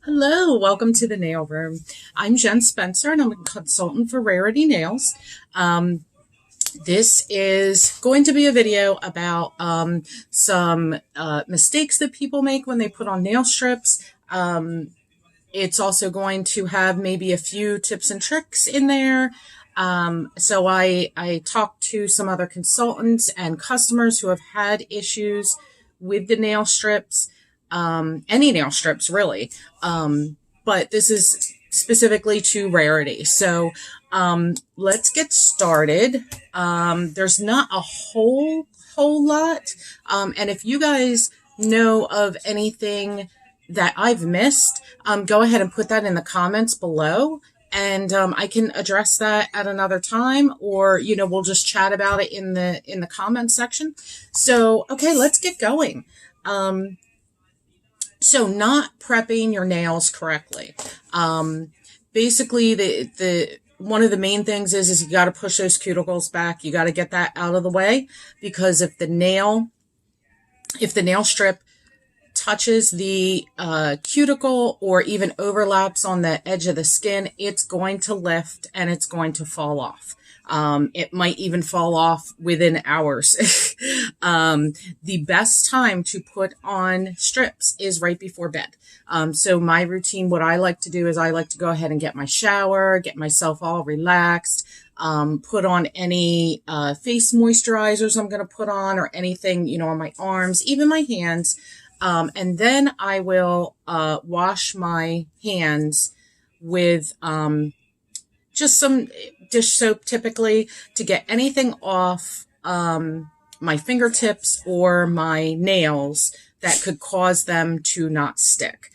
Hello, welcome to the Nail Room. I'm Jen Spencer and I'm a consultant for Rarity Nails. This is going to be a video about some mistakes that people make when they put on nail strips. It's also going to have maybe a few tips and tricks in there. So I talked to some other consultants and customers who have had issues with the nail strips. Any nail strips really. But this is specifically to Rarity. So, let's get started. There's not a whole lot. And if you guys know of anything that I've missed, go ahead and put that in the comments below. And I can address that at another time, or we'll just chat about it in the comments section. So okay, let's get going. So not prepping your nails correctly. Basically, the one of the main things is you got to push those cuticles back. You got to get that out of the way, because if the nail strip touches the cuticle or even overlaps on the edge of the skin, it's going to lift and it's going to fall off. It might even fall off within hours. The best time to put on strips is right before bed. So my routine, what I like to do is I like to go ahead and get my shower, get myself all relaxed, put on any face moisturizers I'm going to put on, or anything, on my arms, even my hands. And then I will wash my hands with just some dish soap, typically, to get anything off my fingertips or my nails that could cause them to not stick.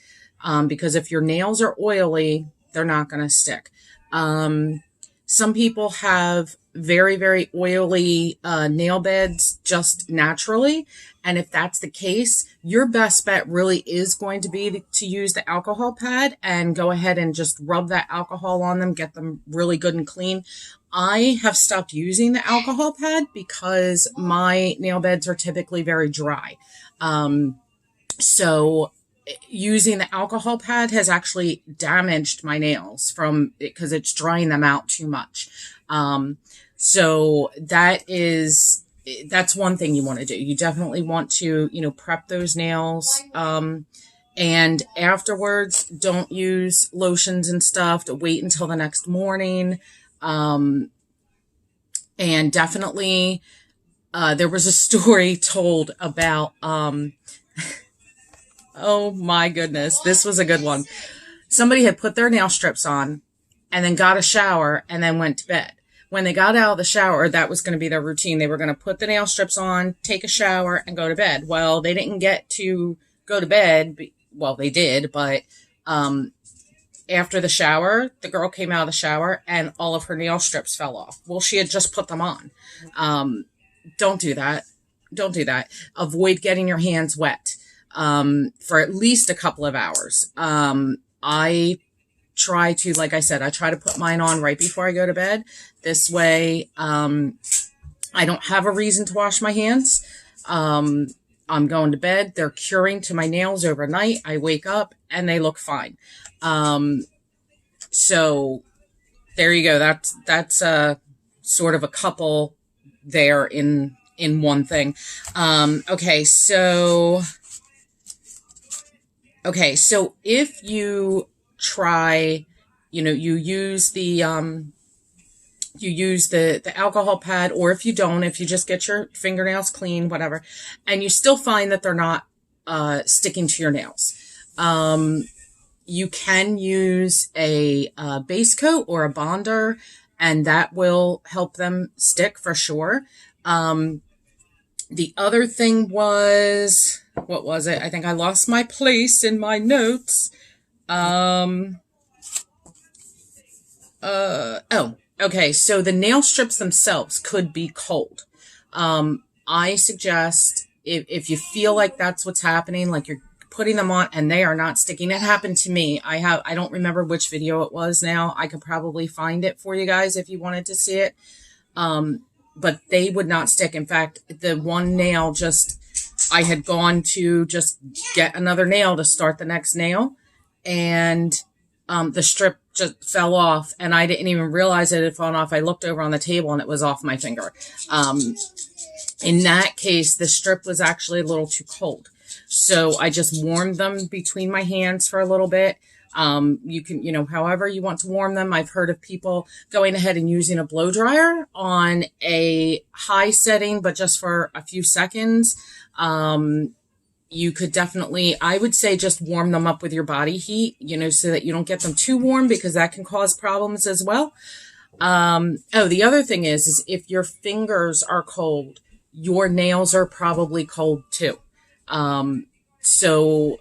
Because if your nails are oily, they're not going to stick. Some people have very, very oily nail beds just naturally. And if that's the case, your best bet really is going to be to use the alcohol pad and go ahead and just rub that alcohol on them, get them really good and clean. I have stopped using the alcohol pad because my nail beds are typically very dry. So using the alcohol pad has actually damaged my nails because it's drying them out too much. So that's one thing you want to do. You definitely want to, prep those nails. And afterwards, don't use lotions and stuff. To wait until the next morning. And definitely, there was a story told about, oh my goodness, this was a good one. Somebody had put their nail strips on and then got a shower and then went to bed. When they got out of the shower, that was going to be their routine. They were going to put the nail strips on, take a shower, and go to bed. Well, they didn't get to go to bed. Well, they did, but after the shower, the girl came out of the shower and all of her nail strips fell off. Well, she had just put them on. Don't do that. Don't do that. Avoid getting your hands wet for at least a couple of hours. I try to, like I said, I try to put mine on right before I go to bed. This way, I don't have a reason to wash my hands. I'm going to bed. They're curing to my nails overnight. I wake up and they look fine. So there you go. That's sort of a couple there in one thing. Okay. So if you try, you use the alcohol pad, or if you don't, if you just get your fingernails clean, whatever, and you still find that they're not sticking to your nails, you can use a base coat or a bonder, and that will help them stick for sure. The other thing was, what was it? I think I lost my place in my notes. Okay. So the nail strips themselves could be cold. I suggest if you feel like that's what's happening, like you're putting them on and they are not sticking. It happened to me. I don't remember which video it was now. I could probably find it for you guys if you wanted to see it. But they would not stick. In fact, the one nail I had gone to just get another nail to start the next nail, and the strip just fell off, and I didn't even realize it had fallen off. I looked over on the table and it was off my finger. In that case, the strip was actually a little too cold. So I just warmed them between my hands for a little bit. You can, however you want to warm them. I've heard of people going ahead and using a blow dryer on a high setting, but just for a few seconds. You could definitely, I would say, just warm them up with your body heat, so that you don't get them too warm, because that can cause problems as well. The other thing is if your fingers are cold, your nails are probably cold too. So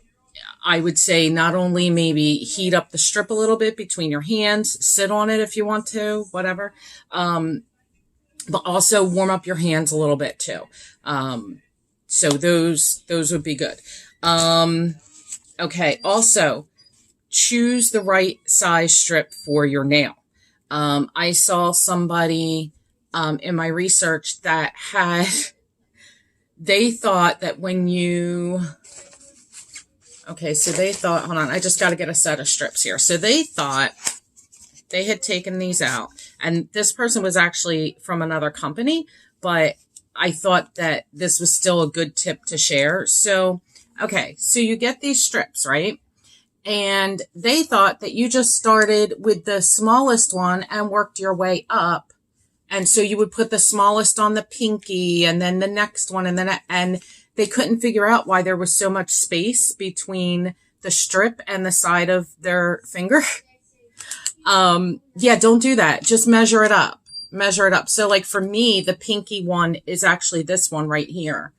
I would say not only maybe heat up the strip a little bit between your hands, sit on it if you want to, whatever. But also warm up your hands a little bit too. So those would be good. Okay. Also, choose the right size strip for your nail. I saw somebody, in my research that they thought that when you, hold on, I just got to get a set of strips here. So they thought they had taken these out, and this person was actually from another company, but I thought that this was still a good tip to share. So, so you get these strips, right? And they thought that you just started with the smallest one and worked your way up. And so you would put the smallest on the pinky and then the next one. And they couldn't figure out why there was so much space between the strip and the side of their finger. Don't do that. Just measure it up. So like for me, the pinky one is actually this one right here.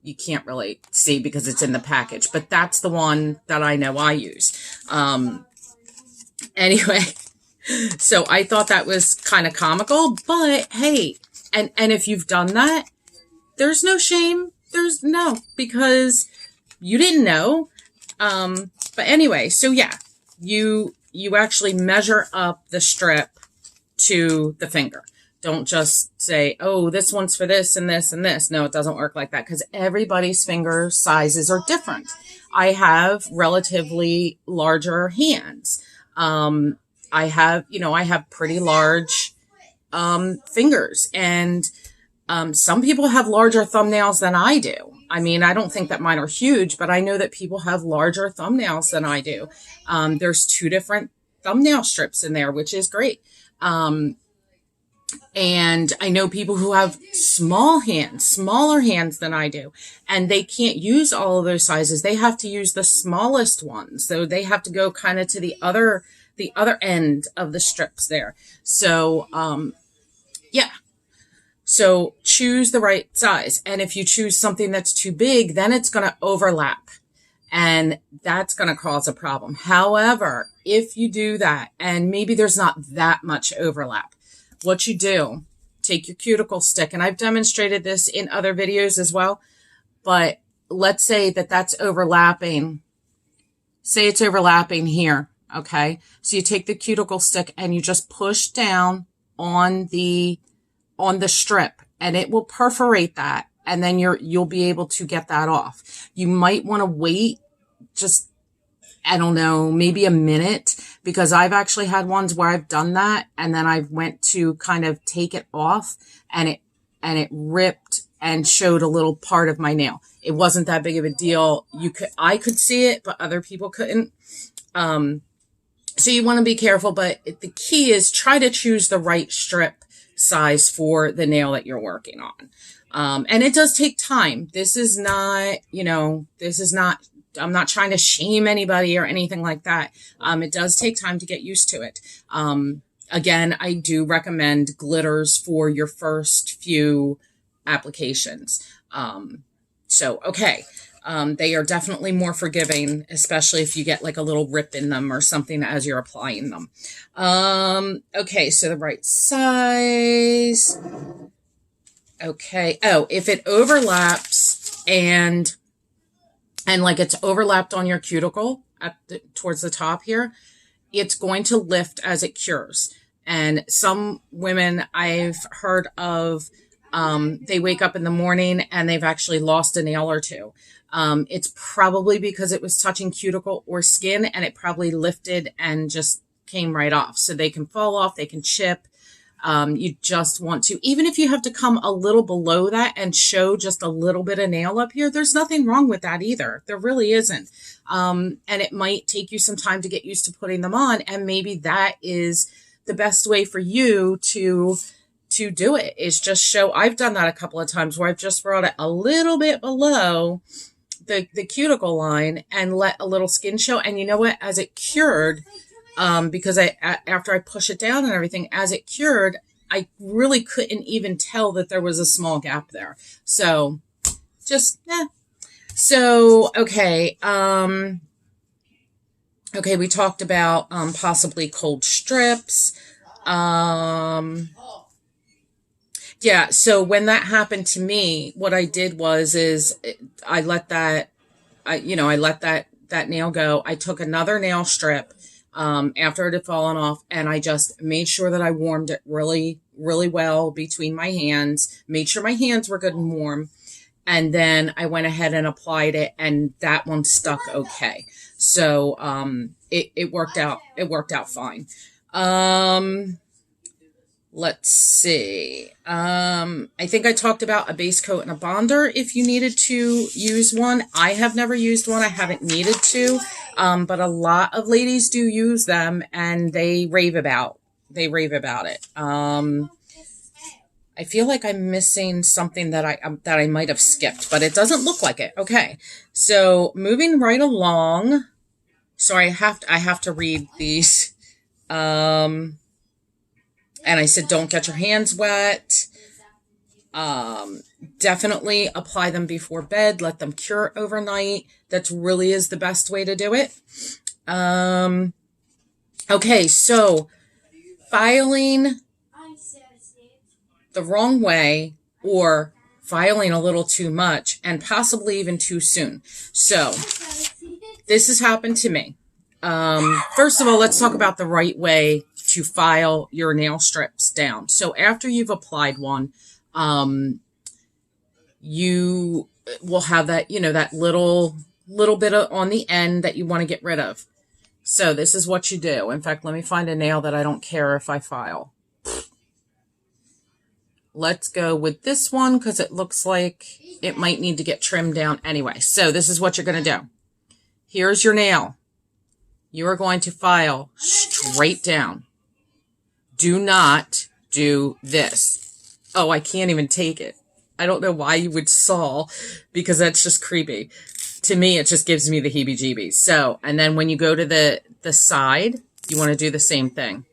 You can't really see because it's in the package, but that's the one that I know I use. Anyway, so I thought that was kind of comical, but hey, and if you've done that, there's no shame. Because you didn't know. But anyway, so yeah, you actually measure up the strip to the finger. Don't just say, oh, this one's for this and this and this. No, it doesn't work like that, because everybody's finger sizes are different. I have relatively larger hands. I have pretty large fingers, and some people have larger thumbnails than I do. I mean, I don't think that mine are huge, but I know that people have larger thumbnails than I do. There's 2 different thumbnail strips in there, which is great. And I know people who have smaller hands than I do, and they can't use all of those sizes. They have to use the smallest ones. So they have to go kind of to the other end of the strips there. So, So choose the right size. And if you choose something that's too big, then it's going to overlap, and that's going to cause a problem. However, if you do that, and maybe there's not that much overlap, what you do, take your cuticle stick, and I've demonstrated this in other videos as well, but let's say that that's overlapping. Say it's overlapping here, okay? So you take the cuticle stick and you just push down on the strip, and it will perforate that, and then you'll be able to get that off. You might want to wait just, I don't know, maybe a minute, because I've actually had ones where I've done that, and then I went to kind of take it off, and it ripped and showed a little part of my nail. It wasn't that big of a deal. I could see it, but other people couldn't. So you want to be careful, but the key is try to choose the right strip size for the nail that you're working on. And it does take time. This is not, I'm not trying to shame anybody or anything like that. It does take time to get used to it. Again, I do recommend glitters for your first few applications. They are definitely more forgiving, especially if you get like a little rip in them or something as you're applying them. So the right size. Okay. Oh, if it overlaps and like it's overlapped on your cuticle towards the top here, it's going to lift as it cures. And some women I've heard of, they wake up in the morning and they've actually lost a nail or two. It's probably because it was touching cuticle or skin, and it probably lifted and just came right off. So they can fall off, they can chip. You just want to, even if you have to come a little below that and show just a little bit of nail up here, there's nothing wrong with that either. There really isn't. And it might take you some time to get used to putting them on. And maybe that is the best way for you to do it, is just show. I've done that a couple of times where I've just brought it a little bit below the cuticle line and let a little skin show. And you know what, as it cured, because after I push it down and everything, as it cured, I really couldn't even tell that there was a small gap there. So just, So, okay. Okay, we talked about, possibly cold strips. Yeah, so when that happened to me, what I did is I let that nail go. I took another nail strip, after it had fallen off, and I just made sure that I warmed it really, really well between my hands, made sure my hands were good and warm. And then I went ahead and applied it, and that one stuck okay. So, it worked out. It worked out fine. Let's see. I think I talked about a base coat and a bonder if you needed to use one. I have never used one. I haven't needed to. But a lot of ladies do use them, and they rave about it. I feel like I'm missing something that I might have skipped, but it doesn't look like it. Okay. So moving right along. Sorry, I have to read these. And I said, don't get your hands wet. Definitely apply them before bed. Let them cure overnight. That really is the best way to do it. Okay, so filing the wrong way or filing a little too much and possibly even too soon. So this has happened to me. First of all, let's talk about the right way to file your nail strips down. So after you've applied one, you will have that, that little bit on the end that you want to get rid of. So this is what you do. In fact, let me find a nail that I don't care if I file. Let's go with this one because it looks like it might need to get trimmed down anyway. So this is what you're going to do. Here's your nail. You are going to file straight down. Do not do this. Oh, I can't even take it. I don't know why you would saw, because that's just creepy. To me, it just gives me the heebie-jeebies. So, and then when you go to the side, you want to do the same thing.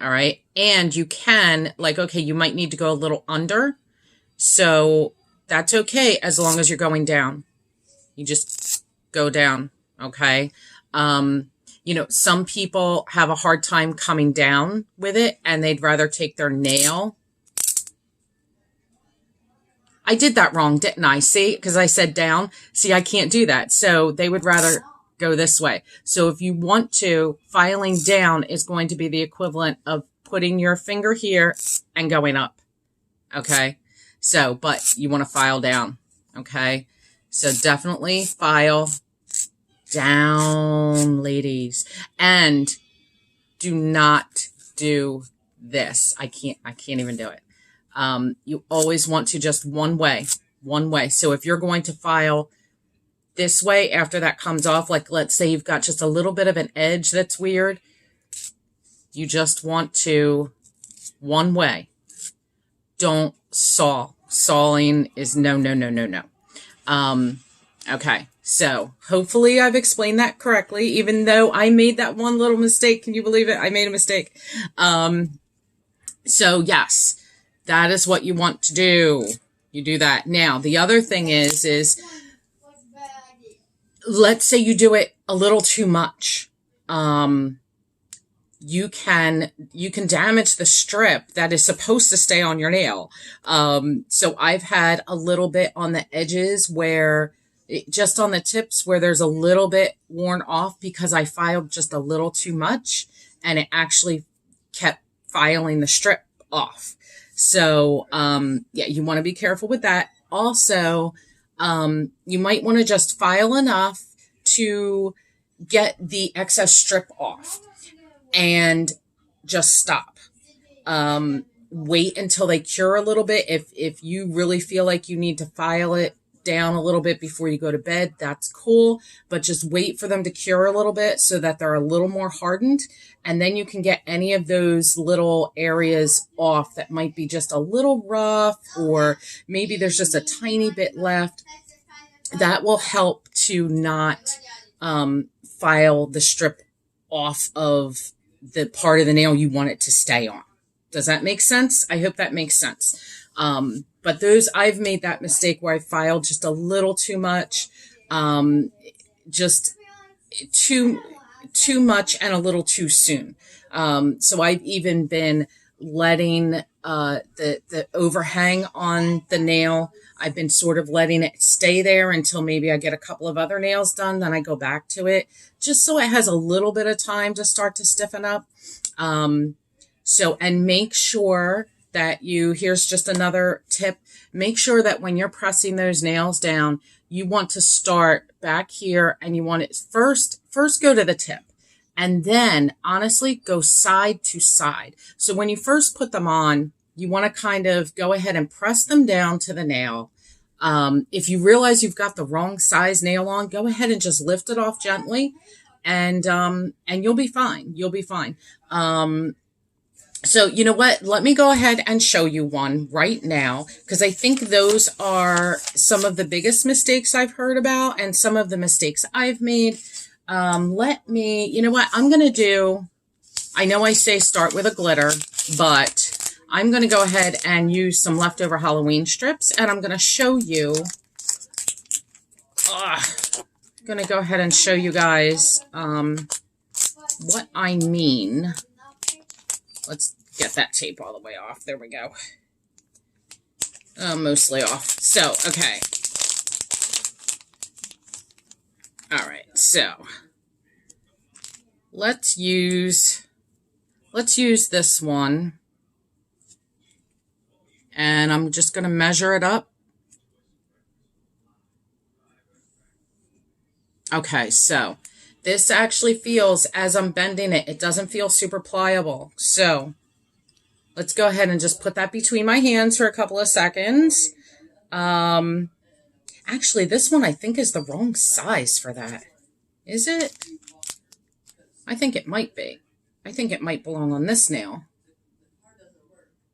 All right. And you can, okay, you might need to go a little under. So that's okay as long as you're going down. You just go down. Okay. Some people have a hard time coming down with it, and they'd rather take their nail. I did that wrong, didn't I? See, because I said down. See, I can't do that. So they would rather go this way. So if you want to, filing down is going to be the equivalent of putting your finger here and going up. Okay. So, but you want to file down. Okay. So definitely file down, ladies. And do not do this. I can't even do it. You always want to just one way. So if you're going to file this way after that comes off, let's say you've got just a little bit of an edge that's weird, you just want to one way. Don't saw. Sawing is no. Okay. So hopefully I've explained that correctly, even though I made that one little mistake. Can you believe it? I made a mistake. So yes, that is what you want to do. You do that. Now, the other thing is let's say you do it a little too much. You can damage the strip that is supposed to stay on your nail. So I've had a little bit on the edges where just on the tips where there's a little bit worn off because I filed just a little too much, and it actually kept filing the strip off. So, yeah, you want to be careful with that. Also, You might want to just file enough to get the excess strip off and just stop. Wait until they cure a little bit. If you really feel like you need to file it down a little bit before you go to bed, that's cool, but just wait for them to cure a little bit so that they're a little more hardened, and then you can get any of those little areas off that might be just a little rough, or maybe there's just a tiny bit left. That will help to not file the strip off of the part of the nail you want it to stay on. Does that make sense? I hope that makes sense. But I've made that mistake where I filed just a little too much, just too much and a little too soon. So I've even been letting the overhang on the nail, I've been sort of letting it stay there until maybe I get a couple of other nails done. Then I go back to it just so it has a little bit of time to start to stiffen up. And make sure that here's just another tip. Make sure that when you're pressing those nails down, you want to start back here and you want it first go to the tip, and then honestly go side to side. So when you first put them on, you want to kind of go ahead and press them down to the nail. If you realize you've got the wrong size nail on, go ahead and just lift it off gently, and you'll be fine. You'll be fine. So you know what? Let me go ahead and show you one right now, because I think those are some of the biggest mistakes I've heard about and some of the mistakes I've made. You know what I'm going to do? I know I say start with a glitter, but I'm going to go ahead and use some leftover Halloween strips, and I'm going to show you. I'm going to go ahead and show you guys what I mean. Let's get that tape all the way off. There we go. Mostly off. So, okay. All right. So, let's use this one. And I'm just going to measure it up. Okay, so this actually feels, as I'm bending it, it doesn't feel super pliable. So let's go ahead and just put that between my hands for a couple of seconds. Actually, this one I think is the wrong size for that. Is it? I think it might be. I think it might belong on this nail.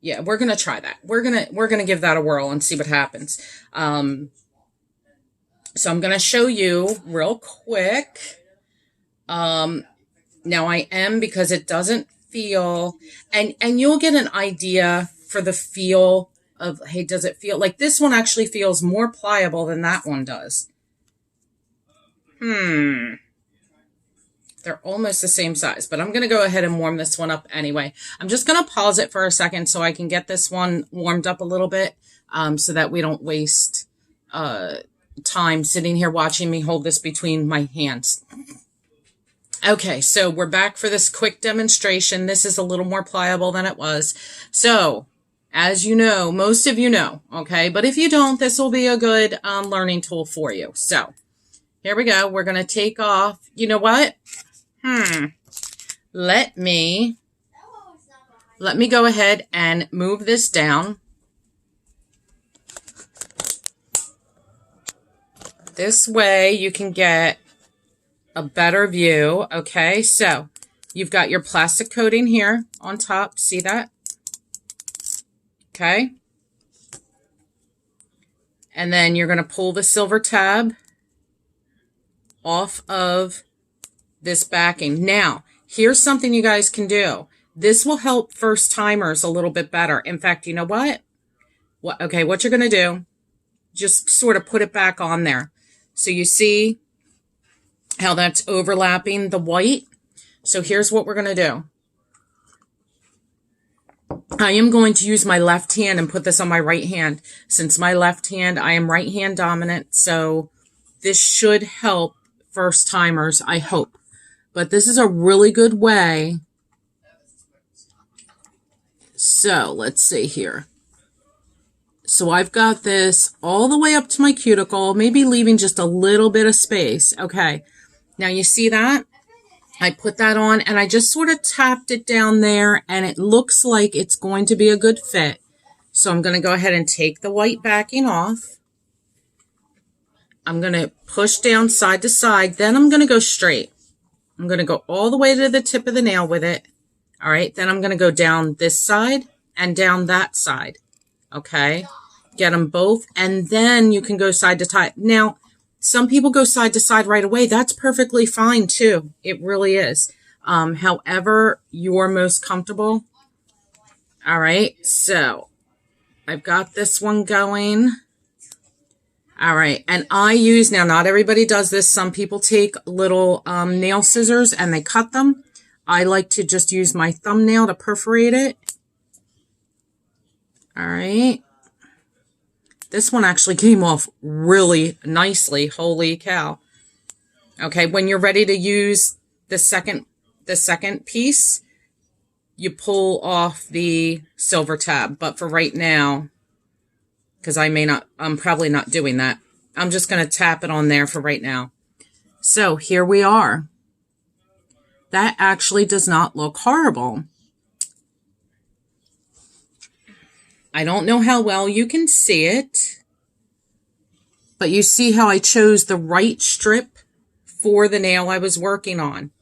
Yeah, we're going to try that. We're going to give that a whirl and see what happens. So I'm going to show you real quick. Now I am, because it doesn't feel, and you'll get an idea for the feel of, hey, does it feel like this one actually feels more pliable than that one does? They're almost the same size, but I'm going to go ahead and warm this one up anyway. I'm just going to pause it for a second so I can get this one warmed up a little bit, so that we don't waste time sitting here watching me hold this between my hands. Okay, so we're back for this quick demonstration. This is a little more pliable than it was. So, as you know, most of you know, okay? But if you don't, this will be a good learning tool for you. So, here we go. We're going to take off. You know what? Let me go ahead and move this down. This way you can get a better view. Okay, so you've got your plastic coating here on top. See that? Okay. And then you're going to pull the silver tab off of this backing. Now, here's something you guys can do. This will help first timers a little bit better. In fact, you know what? What you're going to do, just sort of put it back on there. So you see how that's overlapping the white? So here's what we're going to do. I am going to use my left hand and put this on my right hand. Since my left hand, I am right hand dominant, so this should help first timers, I hope. But this is a really good way. So let's see here. So I've got this all the way up to my cuticle, maybe leaving just a little bit of space. Okay, now you see that? I put that on and I just sort of tapped it down there and it looks like it's going to be a good fit. So I'm going to go ahead and take the white backing off. I'm going to push down side to side. Then I'm going to go straight. I'm going to go all the way to the tip of the nail with it. All right. Then I'm going to go down this side and down that side. Okay. Get them both. And then you can go side to side. Now, some people go side to side right away. That's perfectly fine too. It really is. However you're most comfortable. All right. So I've got this one going. All right. And I use, now not everybody does this. Some people take little nail scissors and they cut them. I like to just use my thumbnail to perforate it. All right. This one actually came off really nicely. Holy cow. Okay. When you're ready to use the second piece, you pull off the silver tab. But for right now, because I'm probably not doing that. I'm just going to tap it on there for right now. So here we are. That actually does not look horrible. I don't know how well you can see it, but you see how I chose the right strip for the nail I was working on.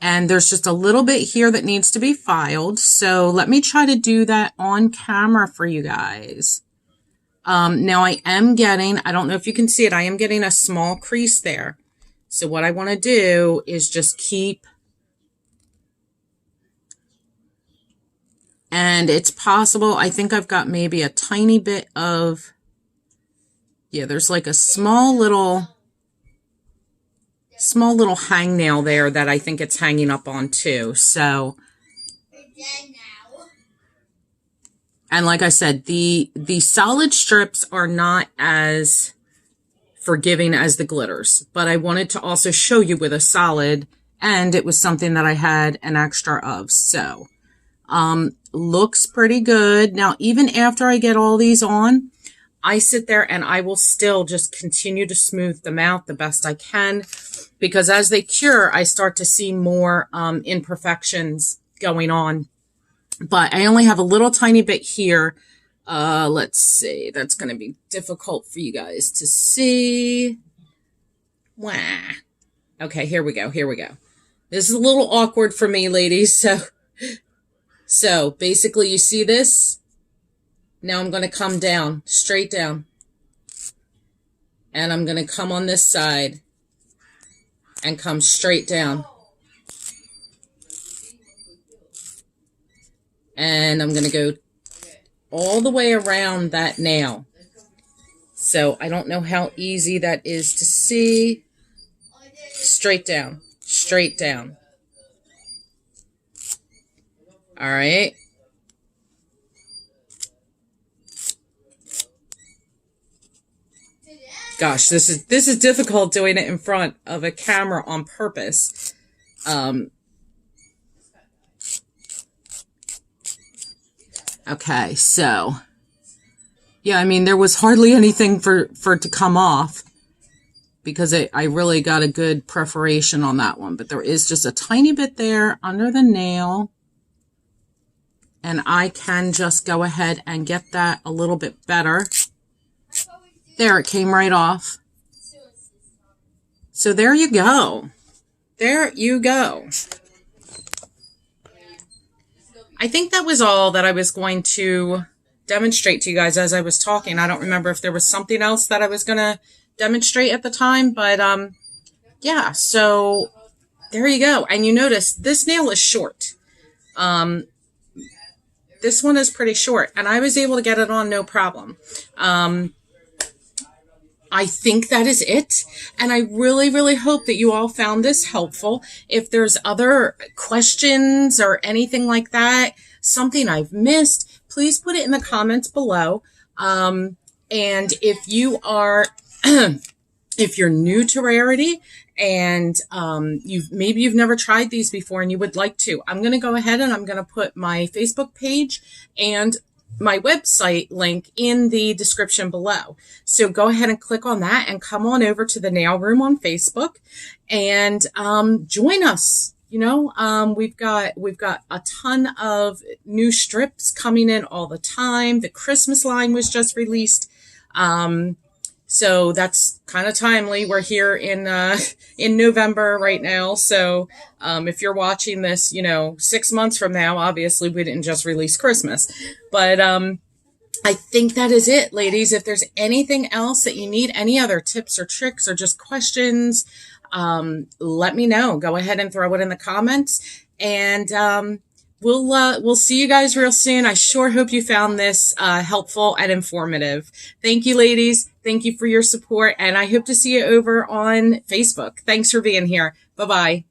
And there's just a little bit here that needs to be filed. So let me try to do that on camera for you guys. Now I am getting, I don't know if you can see it, I am getting a small crease there. So what I want to do is just keep, and it's possible, I think I've got maybe a tiny bit of, yeah, there's like a small little hangnail there that I think it's hanging up on too. So, and like I said, the solid strips are not as forgiving as the glitters, but I wanted to also show you with a solid, and it was something that I had an extra of. So, looks pretty good. Now, even after I get all these on, I sit there and I will still just continue to smooth them out the best I can, because as they cure, I start to see more imperfections going on. But I only have a little tiny bit here. Let's see. That's going to be difficult for you guys to see. Wah. Okay, here we go. Here we go. This is a little awkward for me, ladies. So basically, you see this? Now I'm going to come down, straight down. And I'm going to come on this side and come straight down. And I'm going to go all the way around that nail. So I don't know how easy that is to see. Straight down, straight down. All right. Gosh, this is difficult doing it in front of a camera on purpose. Okay, so yeah, I mean, there was hardly anything for it to come off because I really got a good perforation on that one, but there is just a tiny bit there under the nail, and I can just go ahead and get that a little bit better. There, it came right off. So there you go. There you go. I think that was all that I was going to demonstrate to you guys as I was talking. I don't remember if there was something else that I was going to demonstrate at the time, but yeah, so there you go. And you notice this nail is short. This one is pretty short, and I was able to get it on no problem. I think that is it. And I really, really hope that you all found this helpful. If there's other questions or anything like that, something I've missed, please put it in the comments below. And if you are, if you're new to Rarity and maybe you've never tried these before and you would like to, I'm going to go ahead and I'm going to put my Facebook page and my website link in the description below. So go ahead and click on that and come on over to the Nail Room on Facebook and join us. We've got a ton of new strips coming in all the time. The Christmas line was just released. So that's kind of timely. We're here in November right now. So if you're watching this, 6 months from now, obviously we didn't just release Christmas. But I think that is it, ladies. If there's anything else that you need, any other tips or tricks or just questions, let me know. Go ahead and throw it in the comments. And we'll see you guys real soon. I sure hope you found this helpful and informative. Thank you, ladies. Thank you for your support, and I hope to see you over on Facebook. Thanks for being here. Bye-bye.